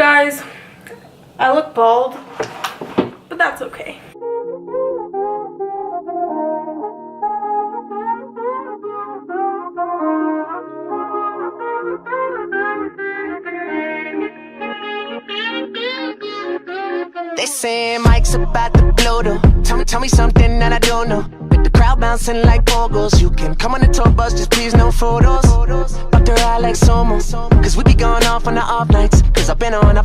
Guys, I look bald, but that's okay. They say Mike's about to blow though. Tell me something that I don't know. With the crowd bouncing like bogles. You can come on the tour bus, just please no photos. But they're out like Somo. Cause we be going off on the off nights. Cause I've been on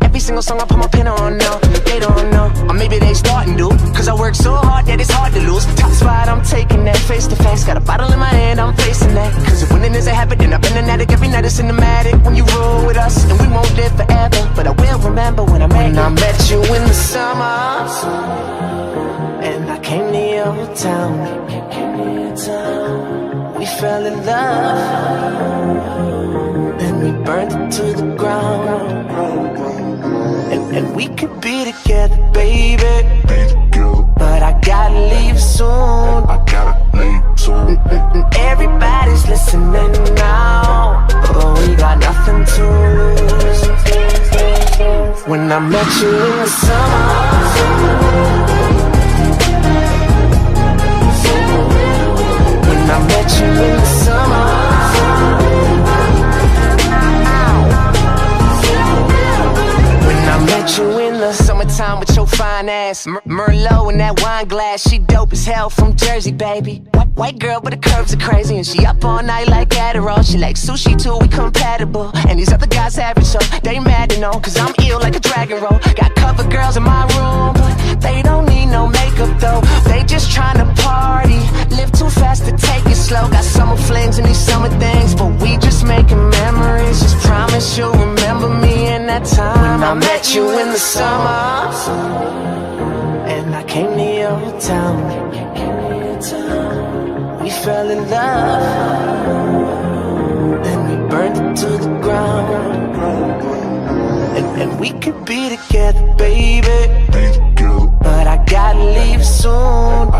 every single song I put my pin on. No, they don't know. Or maybe they starting to. Cause I work so hard that it's hard to lose. Top spot, I'm taking that face to face. Got a bottle in my hand, I'm facing that. Cause if winning is a habit, then I've been an addict. Every night it's cinematic. When you roll with us, and we won't live forever. But I will remember when I met you in the summer. And I came to your town. We fell in love. Then we burned it to the ground. And we could be together, baby. But I gotta leave soon. Everybody's listening now. But we got nothing to lose. When I met you in the summer. I met you in the summer. When I met you in the summertime with your fine ass, Merlot in that wine glass. She dope as hell from Jersey, baby. White girl, but the curves are crazy. And she up all night like Adderall. She like sushi too, we compatible. And these other guys average, so they mad to know. Cause I'm ill like a dragon roll. Got cover girls in my room, but they don't need no makeup though. They just tryna party. Live too fast to take it slow. Got summer flings and these summer things, but we just making memories. Just promise you'll remember me in that time when I met you in the summer. And I came to your town. We fell in love. Then we burned it to the ground. And we could be together, baby. But I gotta leave soon.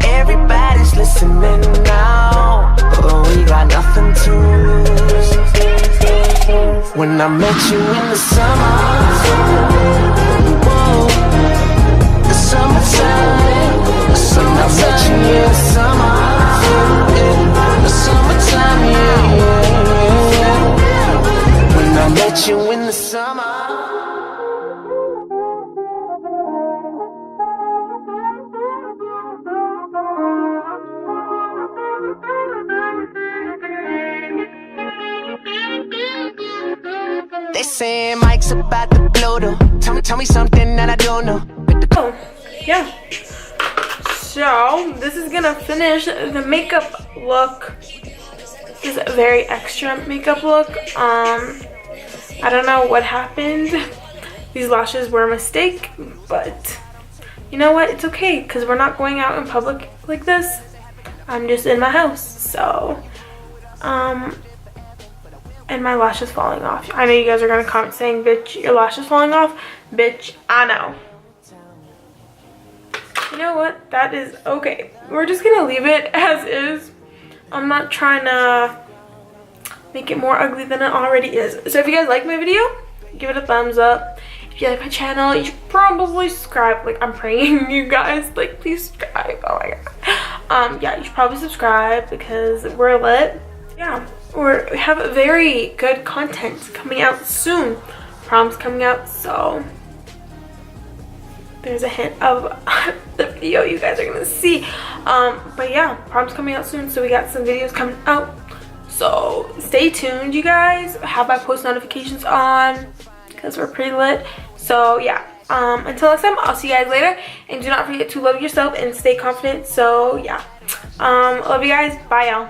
Everybody's listening now. But we got nothing to lose. When I met you in the summer. Whoa, the summertime. The summertime, I met you in the summer. The summertime, yeah. When I met you in the summer. They say Mike's about to blow though. Tell me something that I don't know. Oh, yeah. So this is gonna finish the makeup look. This is a very extra makeup look. I don't know what happened. These lashes were a mistake, but you know what? It's okay because we're not going out in public like this. I'm just in my house, so and my lash is falling off. I know you guys are gonna comment saying, bitch, your lash is falling off. Bitch, I know. You know what? That is okay. We're just gonna leave it as is. I'm not trying to make it more ugly than it already is. So if you guys like my video, give it a thumbs up. If you like my channel, you should probably subscribe. Like, I'm praying you guys, like, please subscribe. Oh my god. Yeah, you should probably subscribe because we're lit. Yeah, we have very good content coming out soon. Prom's coming out, so there's a hint of the video you guys are gonna see. But yeah, prom's coming out soon, so we got some videos coming out. So stay tuned, you guys. Have my post notifications on because we're pretty lit. So yeah, until next time, I'll see you guys later. And do not forget to love yourself and stay confident. So yeah, love you guys. Bye, y'all.